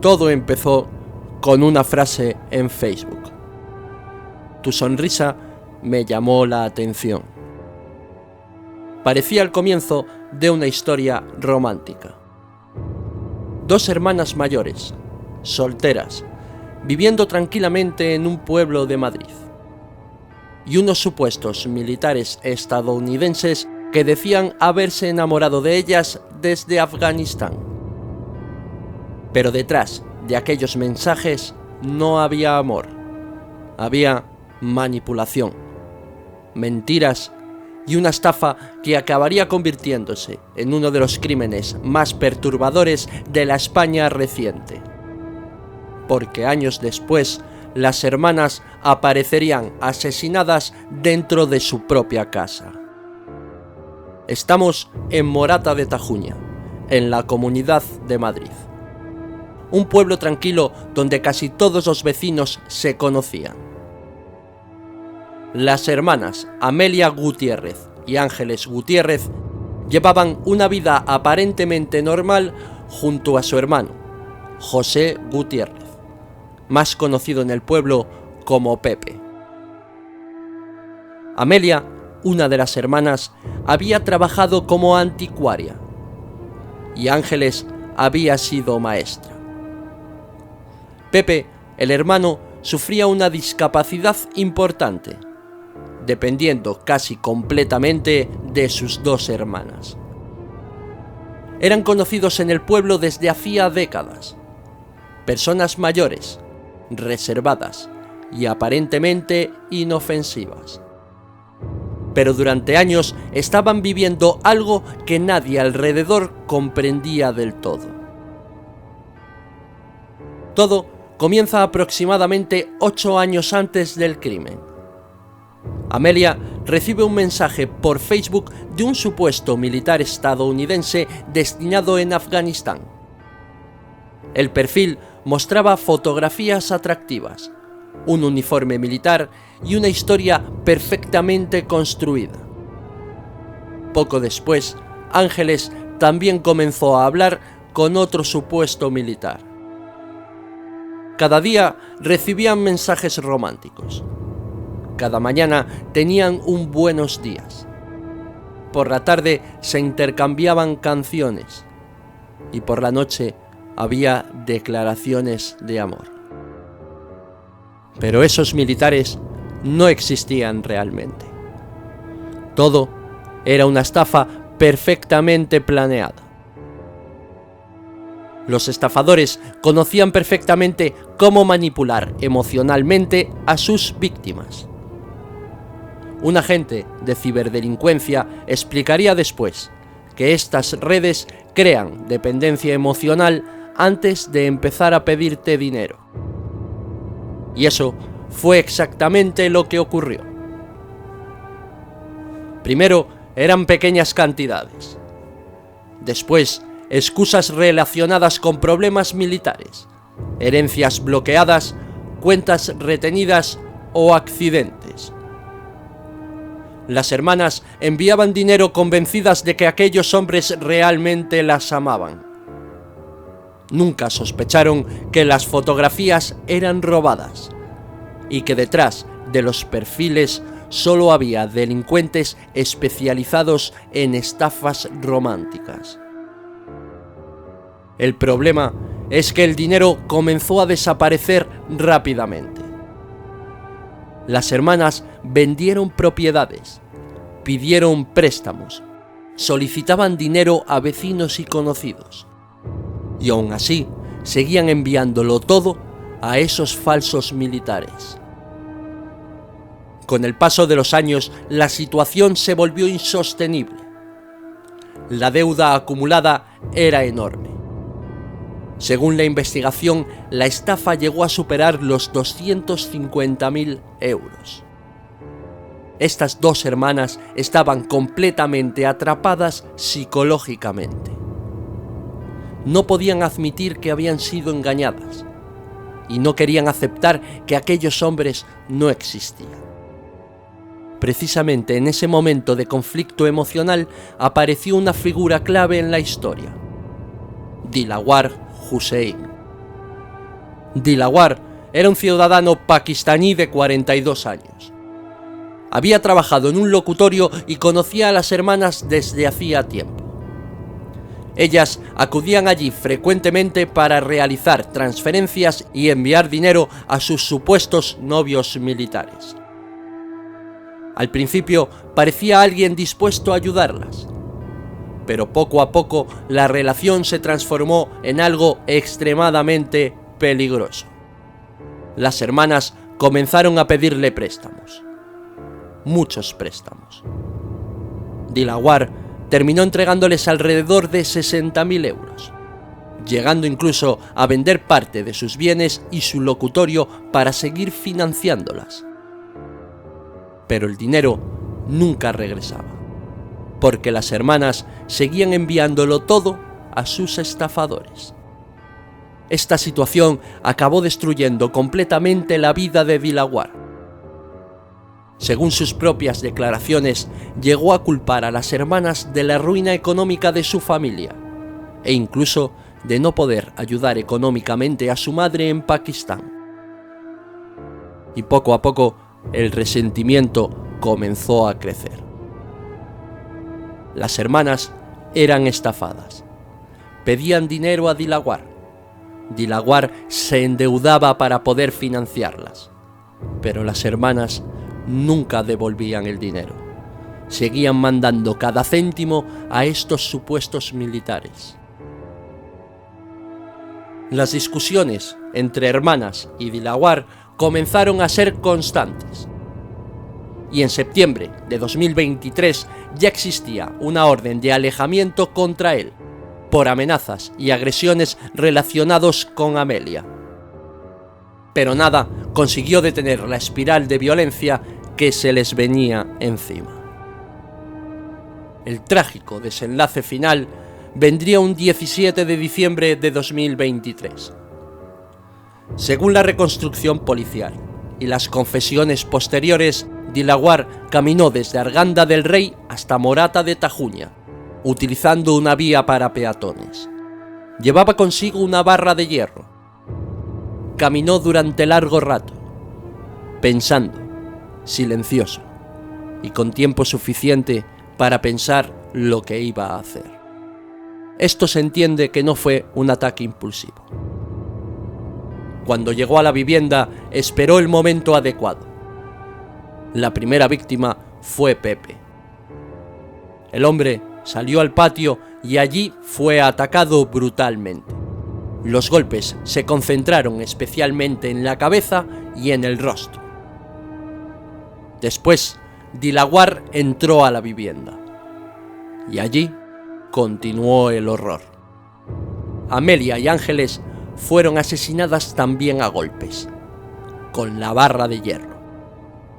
Todo empezó con una frase en Facebook. Tu sonrisa me llamó la atención. Parecía el comienzo de una historia romántica. Dos hermanas mayores, solteras, viviendo tranquilamente en un pueblo de Madrid. Y unos supuestos militares estadounidenses que decían haberse enamorado de ellas desde Afganistán. Pero detrás de aquellos mensajes no había amor, había manipulación, mentiras y una estafa que acabaría convirtiéndose en uno de los crímenes más perturbadores de la España reciente. Porque años después, las hermanas aparecerían asesinadas dentro de su propia casa. Estamos en Morata de Tajuña, en la Comunidad de Madrid. Un pueblo tranquilo donde casi todos los vecinos se conocían. Las hermanas Amelia Gutiérrez y Ángeles Gutiérrez llevaban una vida aparentemente normal junto a su hermano, José Gutiérrez, más conocido en el pueblo como Pepe. Amelia, una de las hermanas, había trabajado como anticuaria y Ángeles había sido maestra. Pepe, el hermano, sufría una discapacidad importante, dependiendo casi completamente de sus dos hermanas. Eran conocidos en el pueblo desde hacía décadas. Personas mayores, reservadas y aparentemente inofensivas. Pero durante años estaban viviendo algo que nadie alrededor comprendía del todo. Todo comienza aproximadamente 8 años antes del crimen. Amelia recibe un mensaje por Facebook de un supuesto militar estadounidense destinado en Afganistán. El perfil mostraba fotografías atractivas, un uniforme militar y una historia perfectamente construida. Poco después, Ángeles también comenzó a hablar con otro supuesto militar. Cada día recibían mensajes románticos. Cada mañana tenían un buenos días. Por la tarde se intercambiaban canciones y por la noche había declaraciones de amor. Pero esos militares no existían realmente. Todo era una estafa perfectamente planeada. Los estafadores conocían perfectamente cómo manipular emocionalmente a sus víctimas. Un agente de ciberdelincuencia explicaría después que estas redes crean dependencia emocional antes de empezar a pedirte dinero. Y eso fue exactamente lo que ocurrió. Primero eran pequeñas cantidades. Después, excusas relacionadas con problemas militares, herencias bloqueadas, cuentas retenidas o accidentes. Las hermanas enviaban dinero convencidas de que aquellos hombres realmente las amaban. Nunca sospecharon que las fotografías eran robadas y que detrás de los perfiles solo había delincuentes especializados en estafas románticas. El problema es que el dinero comenzó a desaparecer rápidamente. Las hermanas vendieron propiedades, pidieron préstamos, solicitaban dinero a vecinos y conocidos. Y aún así, seguían enviándolo todo a esos falsos militares. Con el paso de los años, la situación se volvió insostenible. La deuda acumulada era enorme. Según la investigación, la estafa llegó a superar los 250.000 euros. Estas dos hermanas estaban completamente atrapadas psicológicamente. No podían admitir que habían sido engañadas y no querían aceptar que aquellos hombres no existían. Precisamente en ese momento de conflicto emocional apareció una figura clave en la historia: Dilawar Hussein, Dilawar era un ciudadano pakistaní de 42 años. Había trabajado en un locutorio y conocía a las hermanas desde hacía tiempo. Ellas acudían allí frecuentemente para realizar transferencias y enviar dinero a sus supuestos novios militares. Al principio parecía alguien dispuesto a ayudarlas, pero poco a poco la relación se transformó en algo extremadamente peligroso. Las hermanas comenzaron a pedirle préstamos. Muchos préstamos. Dilawar terminó entregándoles alrededor de 60.000 euros, llegando incluso a vender parte de sus bienes y su locutorio para seguir financiándolas. Pero el dinero nunca regresaba, porque las hermanas seguían enviándolo todo a sus estafadores. Esta situación acabó destruyendo completamente la vida de Dilawar. Según sus propias declaraciones, llegó a culpar a las hermanas de la ruina económica de su familia e incluso de no poder ayudar económicamente a su madre en Pakistán. Y poco a poco, el resentimiento comenzó a crecer. Las hermanas eran estafadas. Pedían dinero a Dilawar. Dilawar se endeudaba para poder financiarlas, pero las hermanas nunca devolvían el dinero. Seguían mandando cada céntimo a estos supuestos militares. Las discusiones entre hermanas y Dilawar comenzaron a ser constantes. Y en septiembre de 2023 ya existía una orden de alejamiento contra él, por amenazas y agresiones relacionados con Amelia. Pero nada consiguió detener la espiral de violencia que se les venía encima. El trágico desenlace final vendría un 17 de diciembre de 2023. Según la reconstrucción policial y las confesiones posteriores, Dilawar caminó desde Arganda del Rey hasta Morata de Tajuña, utilizando una vía para peatones. Llevaba consigo una barra de hierro. Caminó durante largo rato, pensando, silencioso, y con tiempo suficiente para pensar lo que iba a hacer. Esto se entiende que no fue un ataque impulsivo. Cuando llegó a la vivienda, esperó el momento adecuado. La primera víctima fue Pepe. El hombre salió al patio y allí fue atacado brutalmente. Los golpes se concentraron especialmente en la cabeza y en el rostro. Después, Dilawar entró a la vivienda y allí continuó el horror. Amelia y Ángeles fueron asesinadas también a golpes, con la barra de hierro.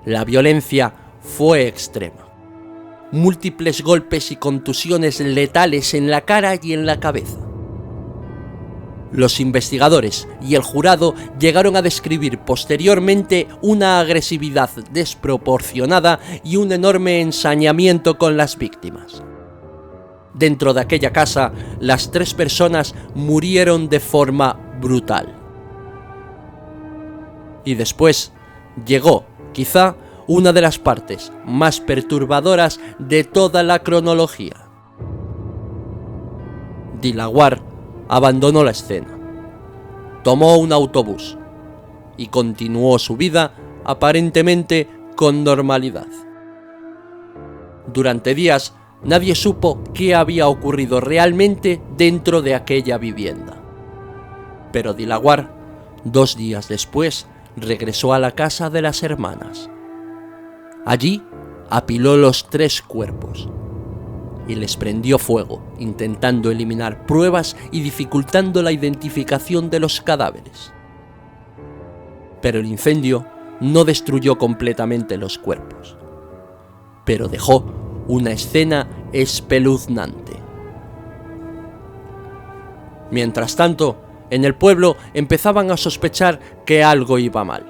La violencia fue extrema. Múltiples golpes y contusiones letales en la cara y en la cabeza. Los investigadores y el jurado llegaron a describir posteriormente una agresividad desproporcionada y un enorme ensañamiento con las víctimas. Dentro de aquella casa, las 3 personas murieron de forma brutal. Y después llegó, quizá, una de las partes más perturbadoras de toda la cronología. Dilawar abandonó la escena, tomó un autobús y continuó su vida aparentemente con normalidad. Durante días nadie supo qué había ocurrido realmente dentro de aquella vivienda. Pero Dilawar, 2 días después, regresó a la casa de las hermanas. Allí apiló los 3 cuerpos y les prendió fuego, intentando eliminar pruebas y dificultando la identificación de los cadáveres. Pero el incendio no destruyó completamente los cuerpos, pero dejó una escena espeluznante. Mientras tanto, en el pueblo empezaban a sospechar que algo iba mal.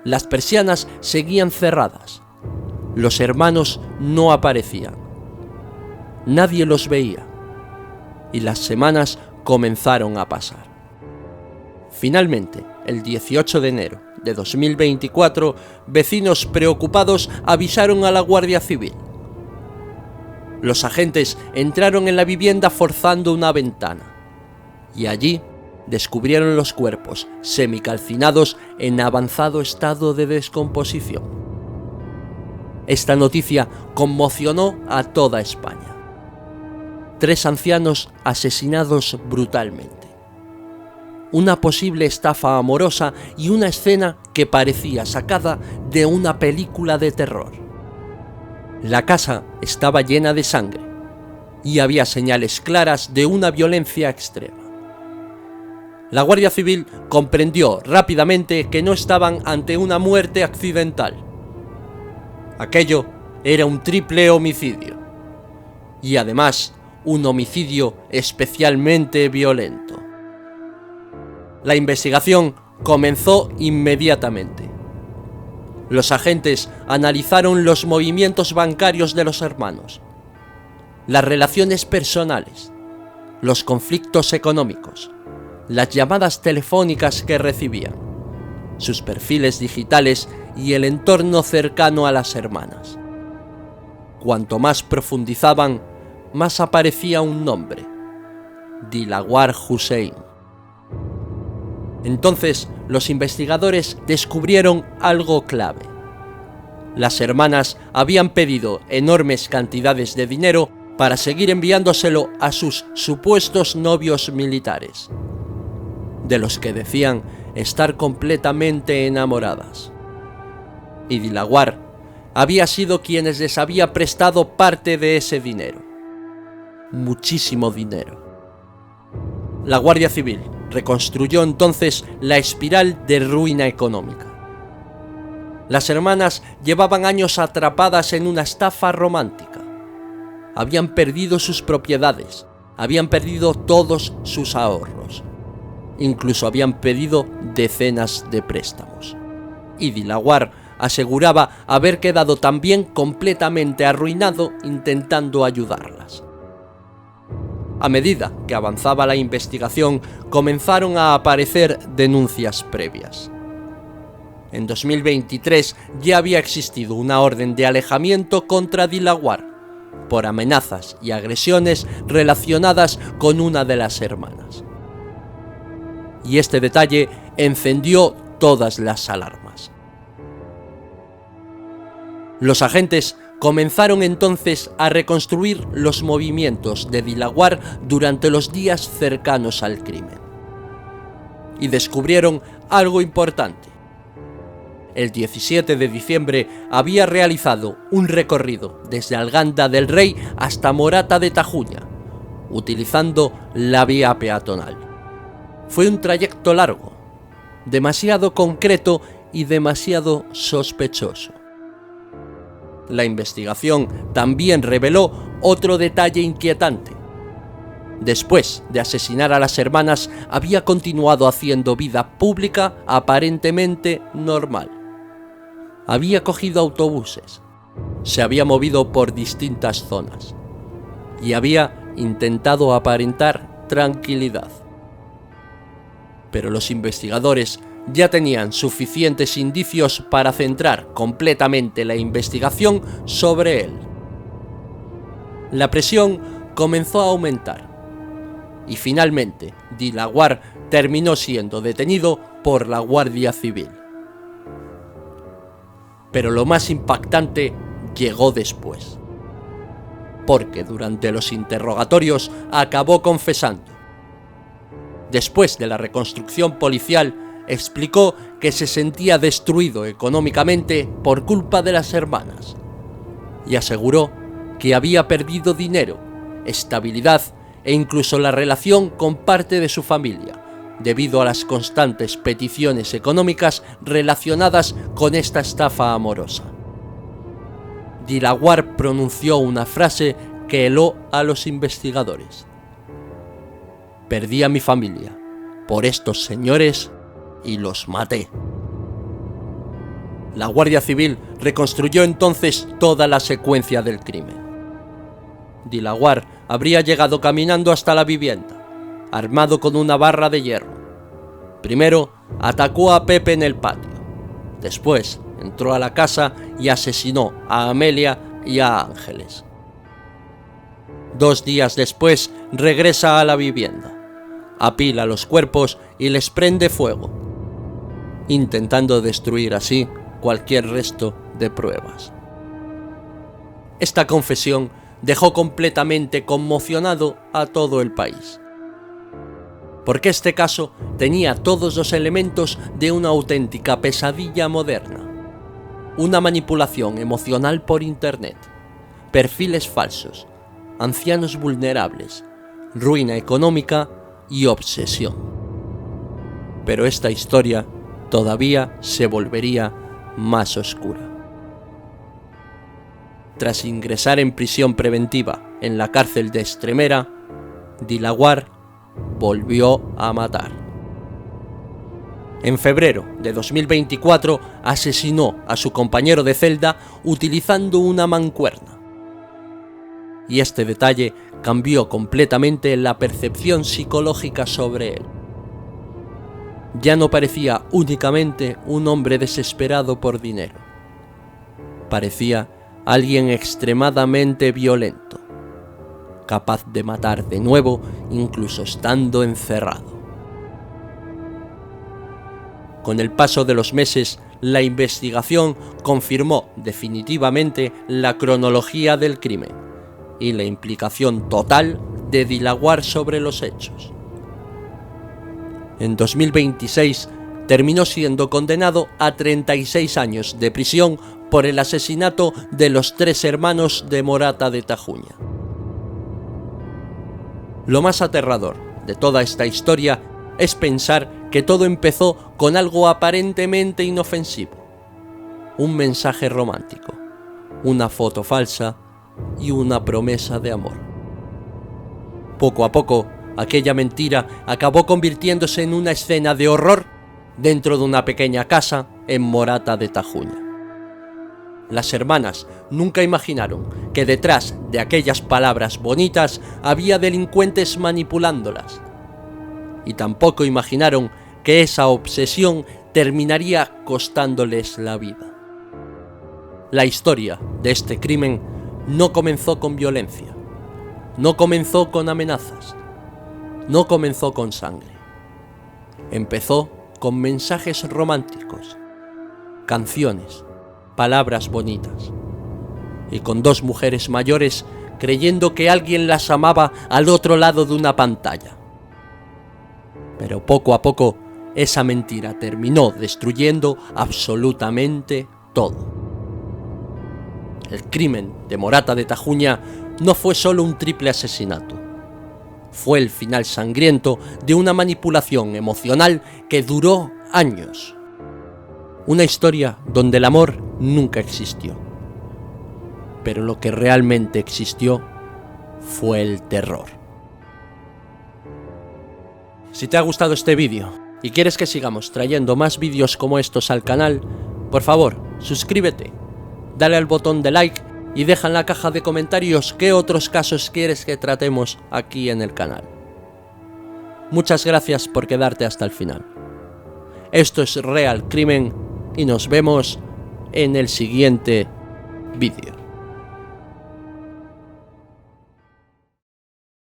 Las persianas seguían cerradas. Los hermanos no aparecían. Nadie los veía. Y las semanas comenzaron a pasar. Finalmente, el 18 de enero de 2024, vecinos preocupados avisaron a la Guardia Civil. Los agentes entraron en la vivienda forzando una ventana y allí descubrieron los cuerpos semicalcinados en avanzado estado de descomposición. Esta noticia conmocionó a toda España. 3 ancianos asesinados brutalmente. Una posible estafa amorosa y una escena que parecía sacada de una película de terror. La casa estaba llena de sangre y había señales claras de una violencia extrema. La Guardia Civil comprendió rápidamente que no estaban ante una muerte accidental. Aquello era un triple homicidio y además un homicidio especialmente violento. La investigación comenzó inmediatamente. Los agentes analizaron los movimientos bancarios de los hermanos, las relaciones personales, los conflictos económicos, las llamadas telefónicas que recibían, sus perfiles digitales y el entorno cercano a las hermanas. Cuanto más profundizaban, más aparecía un nombre: Dilawar Hussein. Entonces, los investigadores descubrieron algo clave. Las hermanas habían pedido enormes cantidades de dinero para seguir enviándoselo a sus supuestos novios militares, de los que decían estar completamente enamoradas. Y Dilawar había sido quienes les había prestado parte de ese dinero. Muchísimo dinero. La Guardia Civil reconstruyó entonces la espiral de ruina económica. Las hermanas llevaban años atrapadas en una estafa romántica. Habían perdido sus propiedades, habían perdido todos sus ahorros. Incluso habían pedido decenas de préstamos. Y Dilawar aseguraba haber quedado también completamente arruinado intentando ayudarlas. A medida que avanzaba la investigación, comenzaron a aparecer denuncias previas. En 2023 ya había existido una orden de alejamiento contra Dilawar por amenazas y agresiones relacionadas con una de las hermanas. Y este detalle encendió todas las alarmas. Los agentes comenzaron entonces a reconstruir los movimientos de Dilawar durante los días cercanos al crimen. Y descubrieron algo importante. El 17 de diciembre había realizado un recorrido desde Arganda del Rey hasta Morata de Tajuña, utilizando la vía peatonal. Fue un trayecto largo, demasiado concreto y demasiado sospechoso. La investigación también reveló otro detalle inquietante. Después de asesinar a las hermanas, había continuado haciendo vida pública aparentemente normal. Había cogido autobuses, se había movido por distintas zonas y había intentado aparentar tranquilidad. Pero los investigadores ya tenían suficientes indicios para centrar completamente la investigación sobre él. La presión comenzó a aumentar y finalmente Dilawar terminó siendo detenido por la Guardia Civil. Pero lo más impactante llegó después, porque durante los interrogatorios acabó confesando. Después de la reconstrucción policial, explicó que se sentía destruido económicamente por culpa de las hermanas y aseguró que había perdido dinero, estabilidad e incluso la relación con parte de su familia debido a las constantes peticiones económicas relacionadas con esta estafa amorosa. Dilawar pronunció una frase que heló a los investigadores: «Perdí a mi familia por estos señores y los maté». La Guardia Civil reconstruyó entonces toda la secuencia del crimen. Dilawar habría llegado caminando hasta la vivienda, armado con una barra de hierro. Primero, atacó a Pepe en el patio. Después, entró a la casa y asesinó a Amelia y a Ángeles. 2 días después, regresa a la vivienda, apila los cuerpos y les prende fuego, intentando destruir así cualquier resto de pruebas. Esta confesión dejó completamente conmocionado a todo el país, porque este caso tenía todos los elementos de una auténtica pesadilla moderna. Una manipulación emocional por internet, perfiles falsos, ancianos vulnerables, ruina económica y obsesión. Pero esta historia todavía se volvería más oscura. Tras ingresar en prisión preventiva en la cárcel de Extremera, Dilawar volvió a matar. En febrero de 2024 asesinó a su compañero de celda utilizando una mancuerna. Y este detalle cambió completamente la percepción psicológica sobre él. Ya no parecía únicamente un hombre desesperado por dinero. Parecía alguien extremadamente violento, capaz de matar de nuevo incluso estando encerrado. Con el paso de los meses, la investigación confirmó definitivamente la cronología del crimen y la implicación total de Dilawar sobre los hechos. En 2026 terminó siendo condenado a 36 años de prisión por el asesinato de los 3 hermanos de Morata de Tajuña. Lo más aterrador de toda esta historia es pensar que todo empezó con algo aparentemente inofensivo, un mensaje romántico, una foto falsa y una promesa de amor. Poco a poco, aquella mentira acabó convirtiéndose en una escena de horror dentro de una pequeña casa en Morata de Tajuña. Las hermanas nunca imaginaron que detrás de aquellas palabras bonitas había delincuentes manipulándolas, y tampoco imaginaron que esa obsesión terminaría costándoles la vida. La historia de este crimen no comenzó con violencia, no comenzó con amenazas, no comenzó con sangre. Empezó con mensajes románticos, canciones, palabras bonitas, y con 2 mujeres mayores creyendo que alguien las amaba al otro lado de una pantalla. Pero poco a poco, esa mentira terminó destruyendo absolutamente todo. El crimen de Morata de Tajuña no fue solo un triple asesinato. Fue el final sangriento de una manipulación emocional que duró años. Una historia donde el amor nunca existió. Pero lo que realmente existió fue el terror. Si te ha gustado este vídeo y quieres que sigamos trayendo más vídeos como estos al canal, por favor, suscríbete, dale al botón de like y deja en la caja de comentarios qué otros casos quieres que tratemos aquí en el canal. Muchas gracias por quedarte hasta el final. Esto es Real Crimen y nos vemos en el siguiente vídeo.